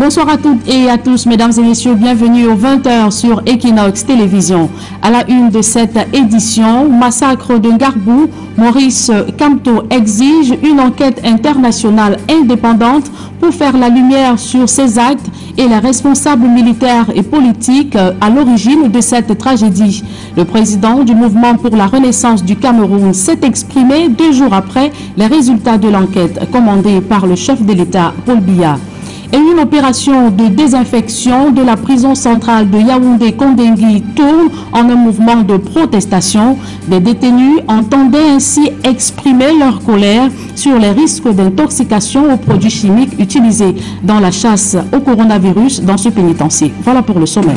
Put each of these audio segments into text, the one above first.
Bonsoir à toutes et à tous, mesdames et messieurs, bienvenue aux 20h sur Equinox Télévision. À la une de cette édition, massacre de Ngarbou, Maurice Kamto exige une enquête internationale indépendante pour faire la lumière sur ces actes et les responsables militaires et politiques à l'origine de cette tragédie. Le président du mouvement pour la renaissance du Cameroun s'est exprimé 2 jours après les résultats de l'enquête commandée par le chef de l'État, Paul Biya. Et une opération de désinfection de la prison centrale de Yaoundé-Kondengui tourne en un mouvement de protestation. Des détenus entendaient ainsi exprimer leur colère sur les risques d'intoxication aux produits chimiques utilisés dans la chasse au coronavirus dans ce pénitencier. Voilà pour le sommet.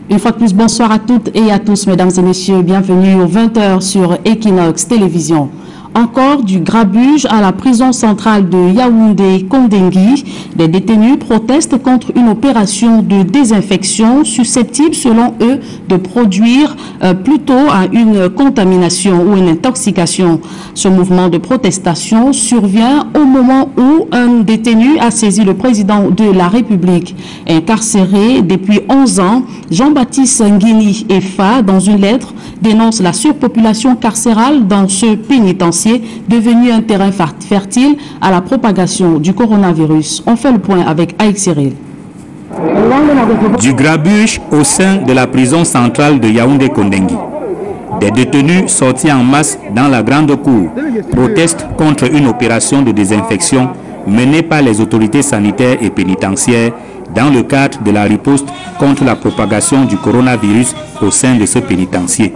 Une fois de plus, bonsoir à toutes et à tous, mesdames et messieurs. Bienvenue aux 20h sur Equinox Télévision. Encore du grabuge à la prison centrale de Yaoundé-Kondengui. Des détenus protestent contre une opération de désinfection susceptible, selon eux, de produire plutôt à une contamination ou une intoxication. Ce mouvement de protestation survient au moment où un détenu a saisi le président de la République. Incarcéré depuis 11 ans, Jean-Baptiste Nguini Efa, dans une lettre, dénonce la surpopulation carcérale dans ce pénitencier devenu un terrain fertile à la propagation du coronavirus. On fait le point avec Aïk Cyril. Du grabuge au sein de la prison centrale de Yaoundé-Kondengui. Des détenus sortis en masse dans la grande cour protestent contre une opération de désinfection menée par les autorités sanitaires et pénitentiaires dans le cadre de la riposte contre la propagation du coronavirus au sein de ce pénitencier.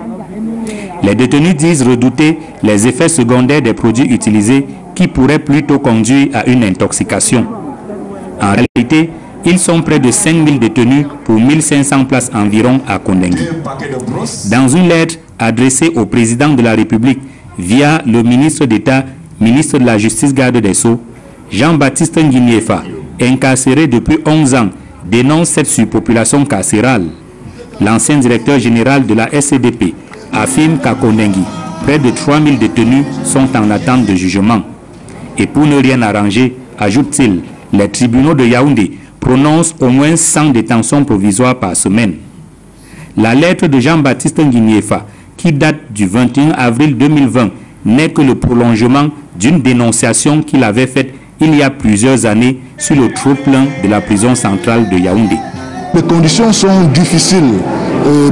Les détenus disent redouter les effets secondaires des produits utilisés qui pourraient plutôt conduire à une intoxication. En réalité, ils sont près de 5000 détenus pour 1500 places environ à Kondengui. Dans une lettre adressée au président de la République via le ministre d'État, ministre de la Justice, garde des Sceaux, Jean-Baptiste Nguini Efa, incarcéré depuis 11 ans, dénonce cette surpopulation carcérale. L'ancien directeur général de la SCDP affirme qu'à Kondengui, près de 3000 détenus sont en attente de jugement. Et pour ne rien arranger, ajoute-t-il, les tribunaux de Yaoundé prononcent au moins 100 détentions provisoires par semaine. La lettre de Jean-Baptiste Nguini Efa, qui date du 21 avril 2020, n'est que le prolongement d'une dénonciation qu'il avait faite il y a plusieurs années sur le trop-plein de la prison centrale de Yaoundé. Les conditions sont difficiles.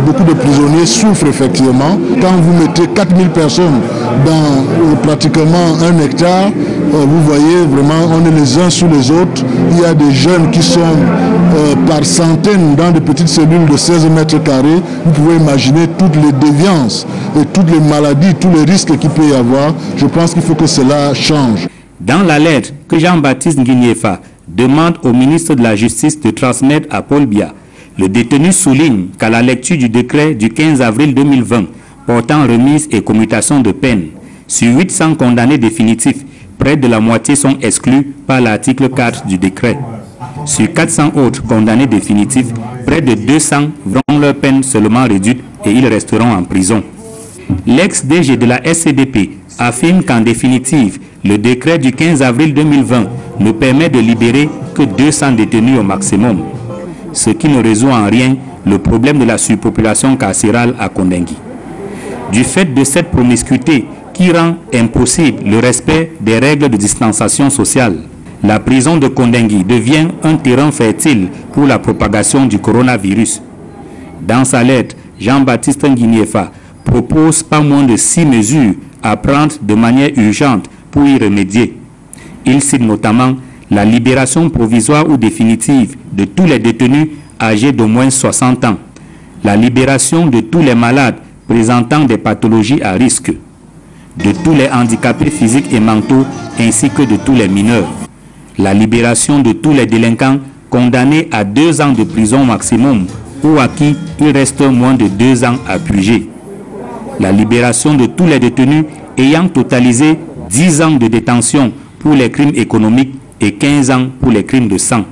Beaucoup de prisonniers souffrent effectivement. Quand vous mettez 4000 personnes dans pratiquement 1 hectare, vous voyez vraiment, on est les uns sous les autres. Il y a des jeunes qui sont par centaines dans de petites cellules de 16 mètres carrés. Vous pouvez imaginer toutes les déviances et toutes les maladies, tous les risques qu'il peut y avoir. Je pense qu'il faut que cela change. Dans la lettre que Jean-Baptiste Nguini Efa demande au ministre de la Justice de transmettre à Paul Biya, le détenu souligne qu'à la lecture du décret du 15 avril 2020 portant remise et commutation de peine, sur 800 condamnés définitifs, près de la moitié sont exclus par l'article 4 du décret. Sur 400 autres condamnés définitifs, près de 200 verront leur peine seulement réduite et ils resteront en prison. L'ex-DG de la SCDP affirme qu'en définitive, le décret du 15 avril 2020 ne permet de libérer que 200 détenus au maximum, ce qui ne résout en rien le problème de la surpopulation carcérale à Kondengui. Du fait de cette promiscuité qui rend impossible le respect des règles de distanciation sociale, la prison de Kondengui devient un terrain fertile pour la propagation du coronavirus. Dans sa lettre, Jean-Baptiste Nguini Efa propose pas moins de 6 mesures à prendre de manière urgente pour y remédier. Il cite notamment la libération provisoire ou définitive de tous les détenus âgés d'au moins 60 ans, la libération de tous les malades présentant des pathologies à risque, de tous les handicapés physiques et mentaux ainsi que de tous les mineurs, la libération de tous les délinquants condamnés à 2 ans de prison maximum ou à qui il reste moins de 2 ans à purger, la libération de tous les détenus ayant totalisé 10 ans de détention pour les crimes économiques et 15 ans pour les crimes de sang.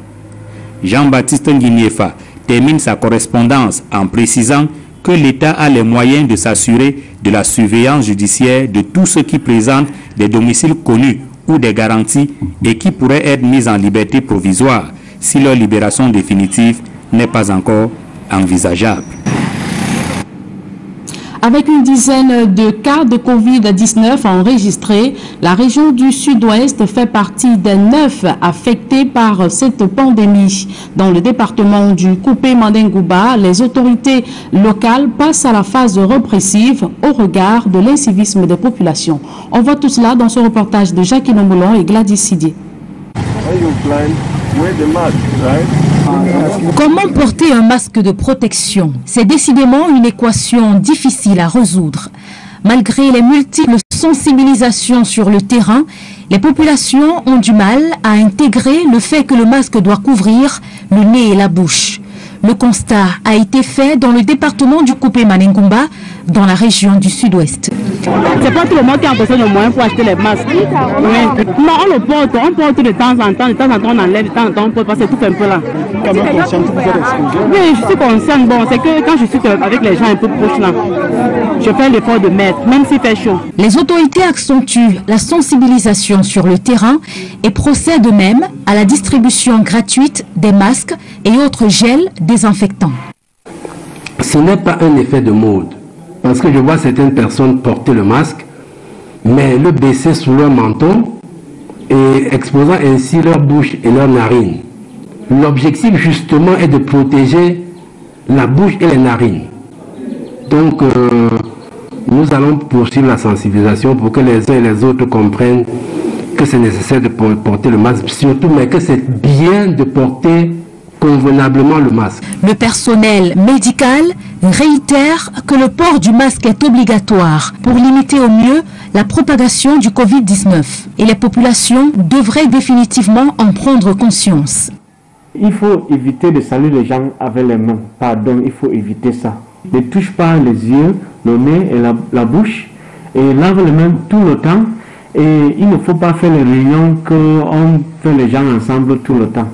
Jean-Baptiste Nguini Efa termine sa correspondance en précisant que l'État a les moyens de s'assurer de la surveillance judiciaire de tous ceux qui présentent des domiciles connus ou des garanties et qui pourraient être mis en liberté provisoire si leur libération définitive n'est pas encore envisageable. Avec une dizaine de cas de Covid-19 enregistrés, la région du Sud-Ouest fait partie des 9 affectés par cette pandémie. Dans le département du Coupé-Mandingouba, les autorités locales passent à la phase répressive au regard de l'incivisme des populations. On voit tout cela dans ce reportage de Jacques Moulon et Gladys Sidier. Comment porter un masque de protection? C'est décidément une équation difficile à résoudre. Malgré les multiples sensibilisations sur le terrain, les populations ont du mal à intégrer le fait que le masque doit couvrir le nez et la bouche. Le constat a été fait dans le département du Coupé-Mandingouba, dans la région du Sud-Ouest. C'est pas tout le monde qui a besoin de moyens pour acheter les masques. Oui. Non, on le porte de temps en temps on enlève, de temps en temps on porte parce que c'est tout un peu là. Oui, je suis consciente. Bon, c'est que quand je suis avec les gens un peu proches là, je fais l'effort de mettre, même s'il fait chaud. Les autorités accentuent la sensibilisation sur le terrain et procèdent même à la distribution gratuite des masques et autres gels désinfectants. Ce n'est pas un effet de mode. Parce que je vois certaines personnes porter le masque, mais le baisser sous leur menton et exposant ainsi leur bouche et leurs narines. L'objectif justement est de protéger la bouche et les narines. Donc nous allons poursuivre la sensibilisation pour que les uns et les autres comprennent que c'est nécessaire de porter le masque, surtout mais que c'est bien de porter convenablement le masque. Le personnel médical réitère que le port du masque est obligatoire pour limiter au mieux la propagation du Covid-19 et les populations devraient définitivement en prendre conscience. Il faut éviter de saluer les gens avec les mains. Pardon, il faut éviter ça. Ne touche pas les yeux, le nez et la bouche et lave les mains tout le temps. Et il ne faut pas faire les réunions qu'on fait les gens ensemble tout le temps.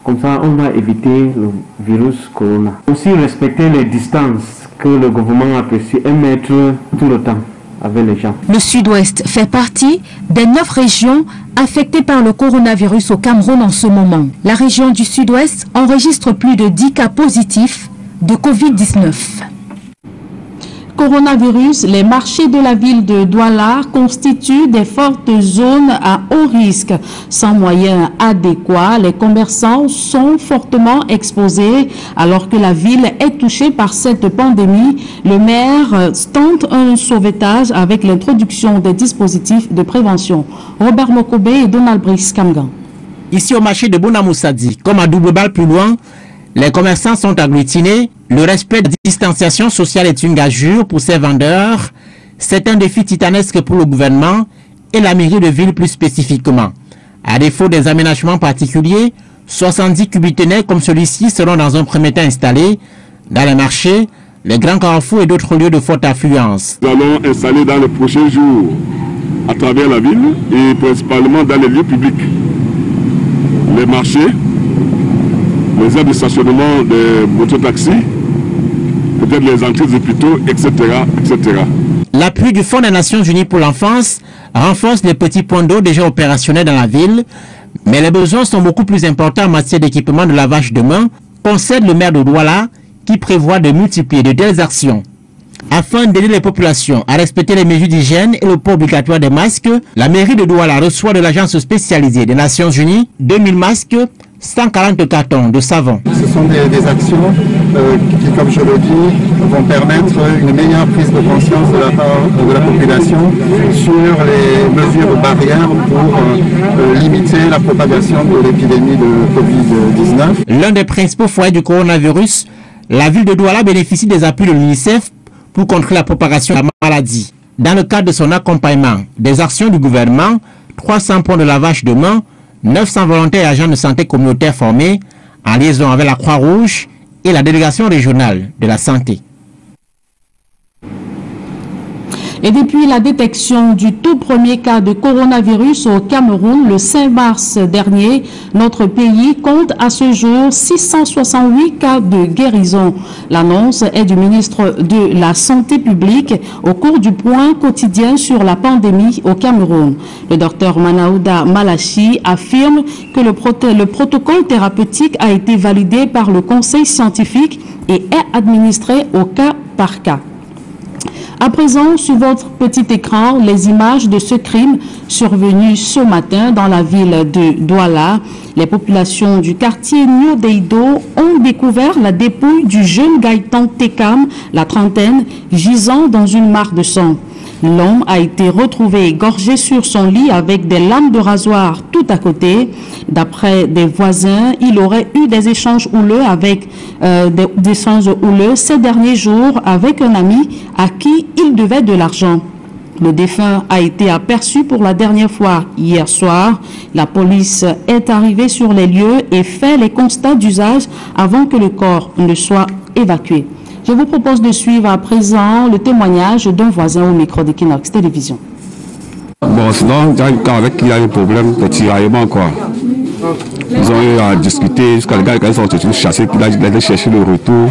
Comme ça, on va éviter le virus corona. Aussi respecter les distances que le gouvernement a précis et mettre tout le temps avec les gens. Le Sud-Ouest fait partie des 9 régions affectées par le coronavirus au Cameroun en ce moment. La région du Sud-Ouest enregistre plus de 10 cas positifs de Covid-19. Coronavirus, les marchés de la ville de Douala constituent des fortes zones à haut risque. Sans moyens adéquats, les commerçants sont fortement exposés. Alors que la ville est touchée par cette pandémie, le maire tente un sauvetage avec l'introduction des dispositifs de prévention. Robert Mokobe et Donald Brice Kamgan. Ici au marché de Bonamoussadi, comme à Double Balle plus loin, les commerçants sont agglutinés. Le respect de la distanciation sociale est une gageure pour ces vendeurs. C'est un défi titanesque pour le gouvernement et la mairie de ville plus spécifiquement. À défaut des aménagements particuliers, 70 cubitonnaires comme celui-ci seront dans un premier temps installés dans les marchés, les grands carrefours et d'autres lieux de forte affluence. Nous allons installer dans les prochains jours à travers la ville et principalement dans les lieux publics, les marchés, les aires de stationnement des mototaxis, peut-être les entrées des hôpitaux, etc., etc. L'appui du Fonds des Nations Unies pour l'enfance renforce les petits points d'eau déjà opérationnels dans la ville, mais les besoins sont beaucoup plus importants en matière d'équipement de lavage de mains, concède le maire de Douala, qui prévoit de multiplier de telles actions. Afin d'aider les populations à respecter les mesures d'hygiène et le port obligatoire des masques, la mairie de Douala reçoit de l'agence spécialisée des Nations Unies 2000 masques, 140 cartons de savon. Ce sont des actions qui, comme je le dis, vont permettre une meilleure prise de conscience de la part de la population sur les mesures barrières pour limiter la propagation de l'épidémie de Covid-19. L'un des principaux foyers du coronavirus, la ville de Douala bénéficie des appuis de l'UNICEF pour contrer la propagation de la maladie. Dans le cadre de son accompagnement des actions du gouvernement, 300 points de lavage de mains, 900 volontaires et agents de santé communautaire formés en liaison avec la Croix-Rouge et la délégation régionale de la santé. Et depuis la détection du tout premier cas de coronavirus au Cameroun le 5 mars dernier, notre pays compte à ce jour 668 cas de guérison. L'annonce est du ministre de la Santé publique au cours du point quotidien sur la pandémie au Cameroun. Le docteur Manaouda Malachi affirme que le protocole thérapeutique a été validé par le conseil scientifique et est administré au cas par cas. À présent, sur votre petit écran, les images de ce crime survenu ce matin dans la ville de Douala. Les populations du quartier New Deido ont découvert la dépouille du jeune Gaëtan Tekam, la trentaine, gisant dans une mare de sang. L'homme a été retrouvé égorgé sur son lit avec des lames de rasoir tout à côté. D'après des voisins, il aurait eu des échanges houleux ces derniers jours avec un ami à qui il devait de l'argent. Le défunt a été aperçu pour la dernière fois hier soir. La police est arrivée sur les lieux et fait les constats d'usage avant que le corps ne soit évacué. Je vous propose de suivre à présent le témoignage d'un voisin au micro d'Equinox Télévision. Bon, sinon, il y a un cas avec qui il y a un problème de tiraillement, quoi. Ils ont eu à discuter jusqu'à les gars, quand ils sont tenus chasser, qu'il a allé chercher le retour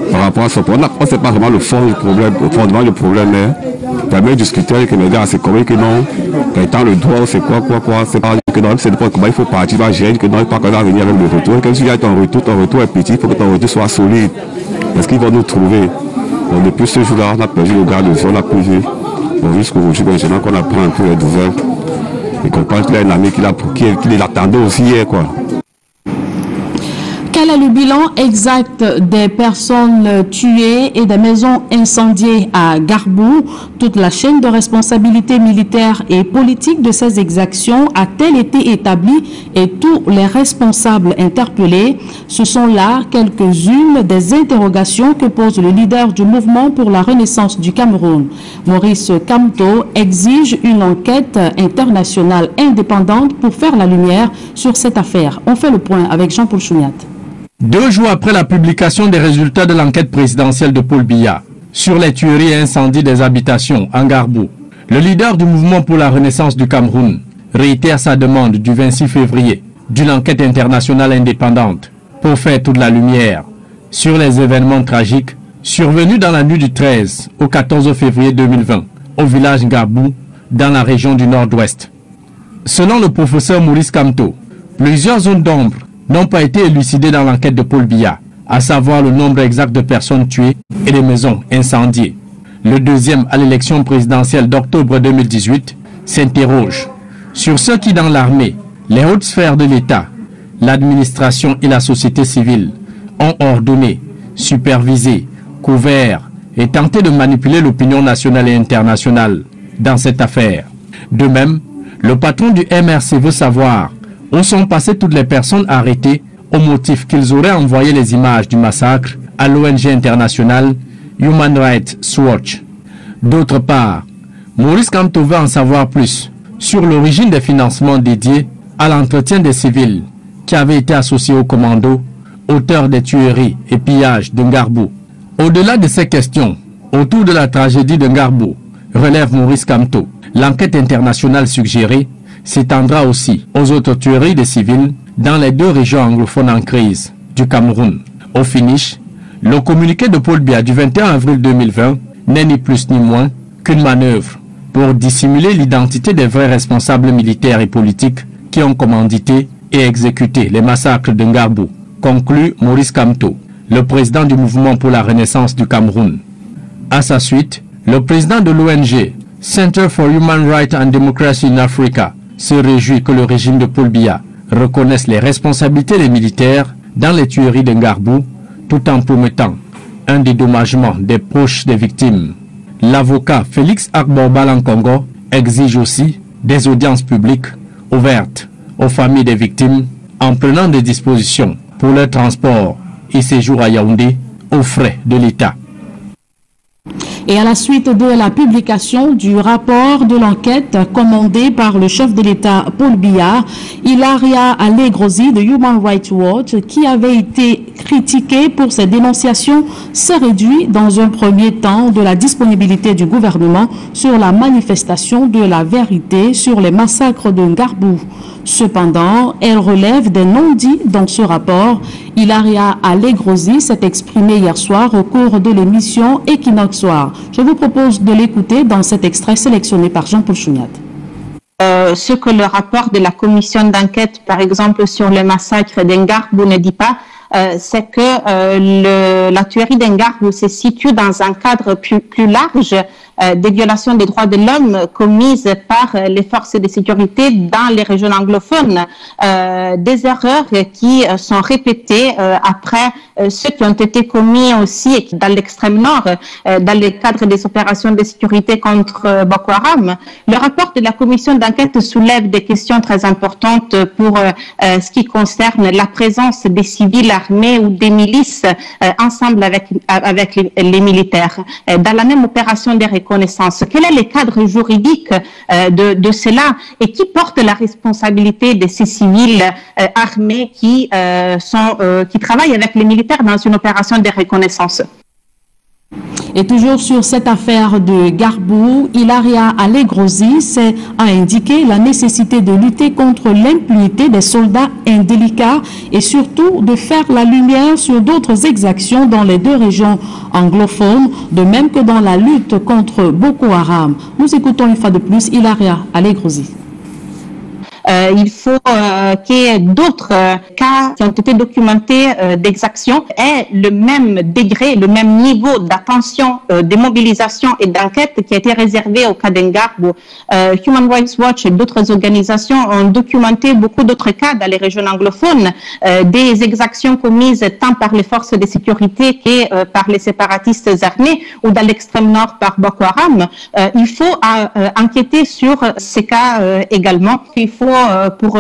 par rapport à ce problème. On ne sait pas vraiment le fond du problème, le fondement du problème, mais il a même discuté avec les gars, c'est comment que non, quand il tend le doigt, c'est quoi, c'est pas que non, c'est pas comment il faut partir, il va gérer, que non, il pas quand il va venir avec le retour. Quand tu as ton retour est petit, il faut que ton retour soit solide. Parce qu'ils vont nous trouver. Donc depuis ce jour-là, on a perdu le gars de vie, on a plus vu. Bon, jusqu'aujourd'hui, maintenant qu'on apprend un peu les nouvelles. Et qu'on pense qu'il y a un ami qui l'attendait aussi hier, quoi. Quel est le bilan exact des personnes tuées et des maisons incendiées à Garbou? Toute la chaîne de responsabilité militaire et politique de ces exactions a-t-elle été établie et tous les responsables interpellés? Ce sont là quelques-unes des interrogations que pose le leader du mouvement pour la renaissance du Cameroun. Maurice Kamto exige une enquête internationale indépendante pour faire la lumière sur cette affaire. On fait le point avec Jean-Paul Chouniat. 2 jours après la publication des résultats de l'enquête présidentielle de Paul Biya sur les tueries et incendies des habitations en Garbou, le leader du mouvement pour la renaissance du Cameroun réitère sa demande du 26 février d'une enquête internationale indépendante pour faire toute la lumière sur les événements tragiques survenus dans la nuit du 13 au 14 février 2020 au village Garbou dans la région du Nord-Ouest. Selon le professeur Maurice Kamto, plusieurs zones d'ombre n'ont pas été élucidées dans l'enquête de Paul Biya, à savoir le nombre exact de personnes tuées et les maisons incendiées. Le deuxième à l'élection présidentielle d'octobre 2018 s'interroge sur ce qui dans l'armée, les hautes sphères de l'État, l'administration et la société civile ont ordonné, supervisé, couvert et tenté de manipuler l'opinion nationale et internationale dans cette affaire. De même, le patron du MRC veut savoir où sont passées toutes les personnes arrêtées au motif qu'ils auraient envoyé les images du massacre à l'ONG internationale Human Rights Watch. D'autre part, Maurice Kamto veut en savoir plus sur l'origine des financements dédiés à l'entretien des civils qui avaient été associés au commando, auteurs des tueries et pillages de Garbou. Au-delà de ces questions, autour de la tragédie de Garbou, relève Maurice Kamto, l'enquête internationale suggérée s'étendra aussi aux autres tueries des civils dans les 2 régions anglophones en crise du Cameroun. Au finish, le communiqué de Paul Biya du 21 avril 2020 n'est ni plus ni moins qu'une manœuvre pour dissimuler l'identité des vrais responsables militaires et politiques qui ont commandité et exécuté les massacres de Garbou, conclut Maurice Kamto, le président du mouvement pour la renaissance du Cameroun. À sa suite, le président de l'ONG Center for Human Rights and Democracy in Africa se réjouit que le régime de Paul Biya reconnaisse les responsabilités des militaires dans les tueries de Garbou, tout en promettant un dédommagement des proches des victimes. L'avocat Félix Akbor-Balankongo exige aussi des audiences publiques ouvertes aux familles des victimes en prenant des dispositions pour leur transport et séjour à Yaoundé aux frais de l'État. Et à la suite de la publication du rapport de l'enquête commandé par le chef de l'État Paul Biya, Ilaria Alegrosi de Human Rights Watch, qui avait été critiqué pour ses dénonciations, s'est réduit dans un premier temps de la disponibilité du gouvernement sur la manifestation de la vérité sur les massacres de Ngarbou. Cependant, elle relève des non-dits dans ce rapport. Ilaria Alegrosi s'est exprimée hier soir au cours de l'émission Equinox Soir. Je vous propose de l'écouter dans cet extrait sélectionné par Jean-Paul Chouniat. Ce que le rapport de la commission d'enquête, par exemple, sur le massacre d'Ngarbou ne dit pas, c'est que la tuerie d'Ngarbou se situe dans un cadre plus large des violations des droits de l'homme commises par les forces de sécurité dans les régions anglophones, des erreurs qui sont répétées après ceux qui ont été commis aussi dans l'extrême nord, dans le cadre des opérations de sécurité contre Boko Haram. Le rapport de la commission d'enquête soulève des questions très importantes pour ce qui concerne la présence des civils armés ou des milices ensemble avec les militaires dans la même opération de reconnaissance. Quel est le cadre juridique de cela et qui porte la responsabilité de ces civils armés qui travaillent avec les militaires dans une opération de reconnaissance? Et toujours sur cette affaire de Ngarbou, Ilaria Alegrosi a indiqué la nécessité de lutter contre l'impunité des soldats indélicats et surtout de faire la lumière sur d'autres exactions dans les deux régions anglophones, de même que dans la lutte contre Boko Haram. Nous écoutons une fois de plus Ilaria Alegrosi. Il faut qu'il y ait d'autres cas qui ont été documentés d'exactions aient le même degré, le même niveau d'attention, de mobilisation et d'enquête qui a été réservé au cas d'Ngarbou. Human Rights Watch et d'autres organisations ont documenté beaucoup d'autres cas dans les régions anglophones, des exactions commises tant par les forces de sécurité que par les séparatistes armés ou dans l'extrême nord par Boko Haram. Il faut enquêter sur ces cas également. Il faut pour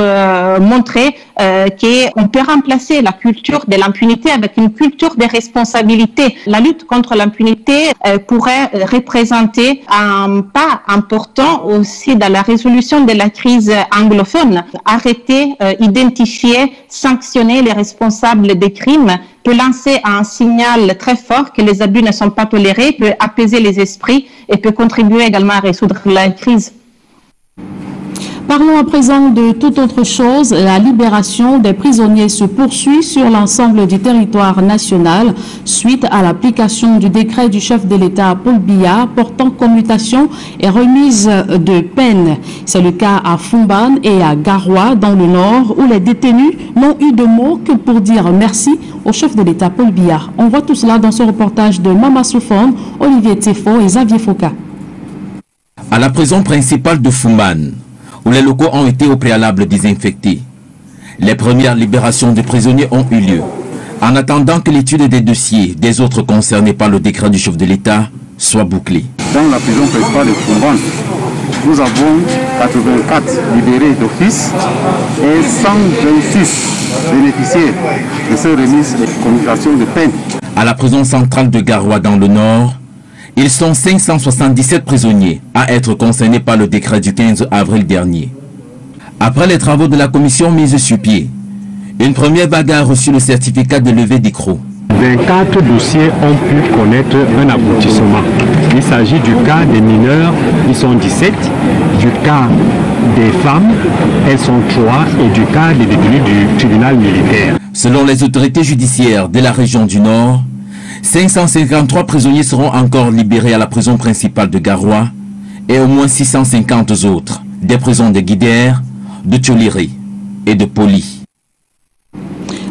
montrer qu'on peut remplacer la culture de l'impunité avec une culture de responsabilité. La lutte contre l'impunité pourrait représenter un pas important aussi dans la résolution de la crise anglophone. Arrêter, identifier, sanctionner les responsables des crimes peut lancer un signal très fort que les abus ne sont pas tolérés, peut apaiser les esprits et peut contribuer également à résoudre la crise. Parlons à présent de toute autre chose. La libération des prisonniers se poursuit sur l'ensemble du territoire national suite à l'application du décret du chef de l'État Paul Biya portant commutation et remise de peine. C'est le cas à Fumban et à Garoua dans le nord où les détenus n'ont eu de mots que pour dire merci au chef de l'État Paul Biya. On voit tout cela dans ce reportage de Mama Soufone, Olivier Tefo et Xavier Foka. À la prison principale de Fumban, où les locaux ont été au préalable désinfectés. Les premières libérations de prisonniers ont eu lieu, en attendant que l'étude des dossiers des autres concernés par le décret du chef de l'État soit bouclée. Dans la prison principale de Fumban, nous avons 84 libérés d'office et 126 bénéficiaires de ces remises de commutation de peine. À la prison centrale de Garoua dans le nord, ils sont 577 prisonniers à être concernés par le décret du 15 avril dernier. Après les travaux de la commission mise sur pied, une première vague a reçu le certificat de levée d'écrou. 24 dossiers ont pu connaître un aboutissement. Il s'agit du cas des mineurs, ils sont 17, du cas des femmes, elles sont 3, et du cas des détenus du tribunal militaire. Selon les autorités judiciaires de la région du Nord, 553 prisonniers seront encore libérés à la prison principale de Garoua et au moins 650 autres des prisons de Guidère, de Tcholiri et de Poli.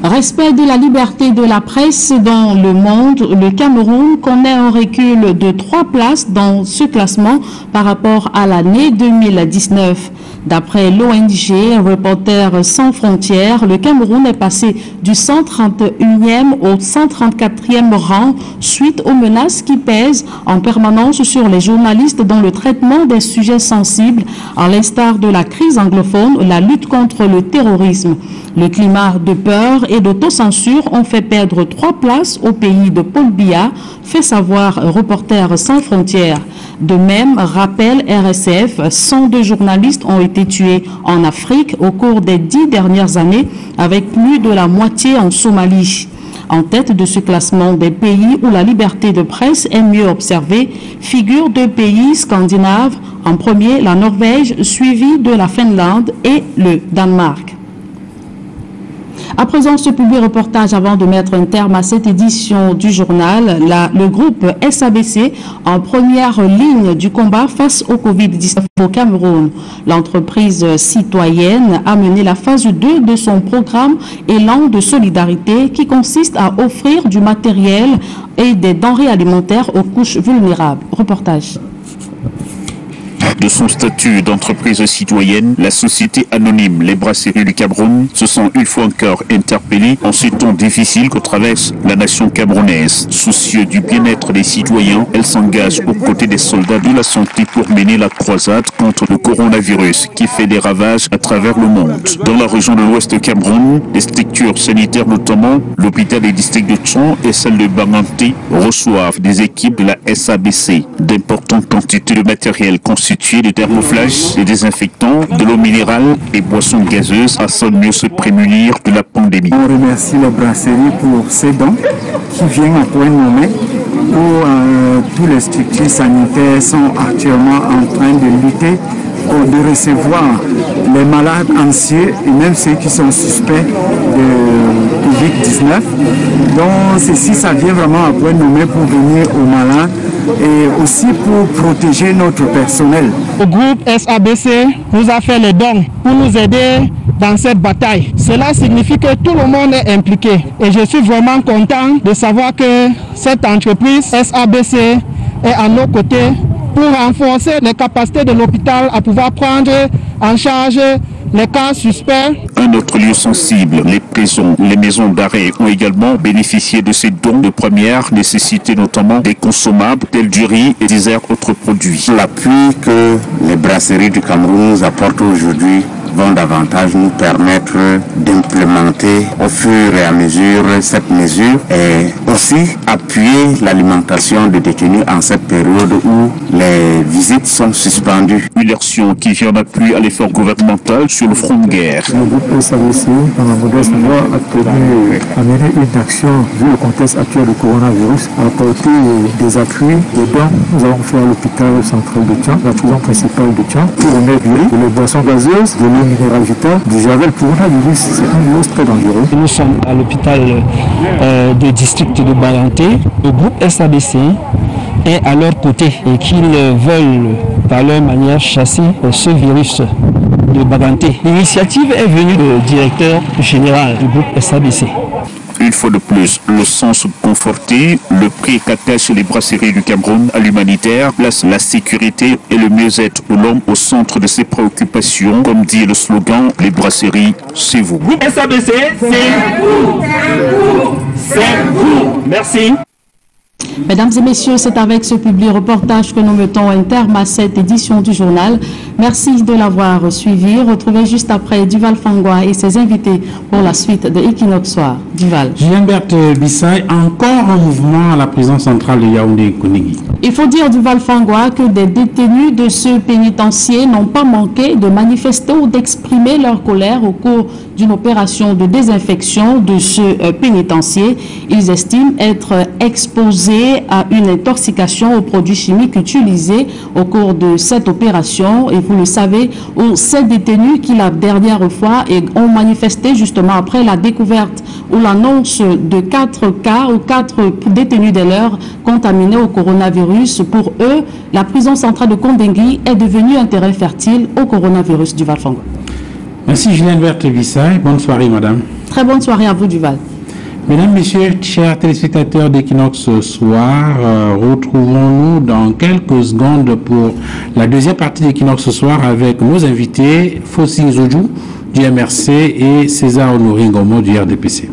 Respect de la liberté de la presse dans le monde, le Cameroun connaît un recul de 3 places dans ce classement par rapport à l'année 2019. D'après l'ONG Reporters sans frontières, le Cameroun est passé du 131e au 134e rang suite aux menaces qui pèsent en permanence sur les journalistes dans le traitement des sujets sensibles, à l'instar de la crise anglophone, la lutte contre le terrorisme. Le climat de peur et d'autocensure ont fait perdre 3 places au pays de Paul Biya, fait savoir Reporters sans frontières. De même, rappelle RSF, 102 journalistes ont été tués en Afrique au cours des 10 dernières années, avec plus de la moitié en Somalie. En tête de ce classement des pays où la liberté de presse est mieux observée, figurent 2 pays scandinaves. En premier, la Norvège, suivie de la Finlande et le Danemark. À présent, ce public reportage avant de mettre un terme à cette édition du journal. Le groupe SABC en première ligne du combat face au Covid-19 au Cameroun. L'entreprise citoyenne a mené la phase 2 de son programme Élan de solidarité qui consiste à offrir du matériel et des denrées alimentaires aux couches vulnérables. Reportage. De son statut d'entreprise citoyenne, la société anonyme Les Brasseries du Cameroun se sent une fois encore interpellée en ces temps difficiles que traverse la nation camerounaise. Soucieux du bien-être des citoyens, elle s'engage aux côtés des soldats de la santé pour mener la croisade contre le coronavirus qui fait des ravages à travers le monde. Dans la région de l'ouest du Cameroun, les structures sanitaires, notamment l'hôpital des districts de Tchon et celle de Banganté, reçoivent des équipes de la SABC. D'importantes quantités de matériel constitué de thermoflages, des désinfectants, de l'eau minérale et boissons gazeuses afin de mieux se prémunir de la pandémie. On remercie les brasseries pour ces dons qui viennent à point nommé où tous les structures sanitaires sont actuellement en train de lutter de recevoir les malades anxieux et même ceux qui sont suspects de Covid-19. Donc ceci, ça vient vraiment à point nommé pour venir aux malades et aussi pour protéger notre personnel. Le groupe SABC nous a fait les dons pour nous aider dans cette bataille. Cela signifie que tout le monde est impliqué et je suis vraiment content de savoir que cette entreprise SABC est à nos côtés pour renforcer les capacités de l'hôpital à pouvoir prendre en charge les cas suspects. Un autre lieu sensible, les prisons, les maisons d'arrêt ont également bénéficié de ces dons de première nécessité, notamment des consommables tels du riz et divers autres produits. L'appui que les brasseries du Cameroun nous apportent aujourd'hui vont davantage nous permettre d'implémenter au fur et à mesure cette mesure et aussi appuyer l'alimentation des détenus en cette période où les visites sont suspendues. Une action qui vient en appui à l'effort gouvernemental sur le front de guerre. Le groupe SABC, dans la modeste voie, a tenu à mener une action vu le contexte actuel du coronavirus, à apporter des appuis, des dons. Nous avons fait à l'hôpital central de Tchon, la prison principale de Tchon, pour remettre du riz, de les boissons gazeuses, de l'eau minérale vitale, du javel pour coronavirus. C'est un virus très dangereux. Nous sommes à l'hôpital de district de Banganté. Le groupe SABC est à leur côté et qu'ils veulent par leur manière chasser ce virus de Banganté. L'initiative est venue du directeur général du groupe SABC. Une fois de plus, le sens conforté, le prix qu'attachent les brasseries du Cameroun à l'humanitaire place la sécurité et le mieux-être de l'homme au centre de ses préoccupations. Comme dit le slogan, les brasseries, c'est vous. SABC, c'est vous. C'est vous. Merci. Mesdames et messieurs, c'est avec ce public reportage que nous mettons un terme à cette édition du journal. Merci de l'avoir suivi. Retrouvez juste après Duval Fangwa et ses invités pour la suite de Equinox Soir. Duval. Julien-Berthe Bissaï, encore un mouvement à la prison centrale de Yaoundé-Konigui. Il faut dire, Duval Fangwa, que des détenus de ce pénitencier n'ont pas manqué de manifester ou d'exprimer leur colère au cours d'une opération de désinfection de ce pénitencier. Ils estiment être exposés à une intoxication aux produits chimiques utilisés au cours de cette opération. Et vous le savez, ces détenus qui la dernière fois ont manifesté justement après la découverte ou l'annonce de 4 cas ou 4 détenus des leurs contaminés au coronavirus. Pour eux, la prison centrale de Kondengui est devenue un terrain fertile au coronavirus. Duval Fangwa. Merci Julien-Berthe Bissaï. Bonne soirée, madame. Très bonne soirée à vous, Duval. Mesdames, Messieurs, chers téléspectateurs d'Equinox ce soir, retrouvons-nous dans quelques secondes pour la deuxième partie d'Equinox ce soir avec nos invités Fossi Zoujou du MRC et César Honoré Ngomo du RDPC.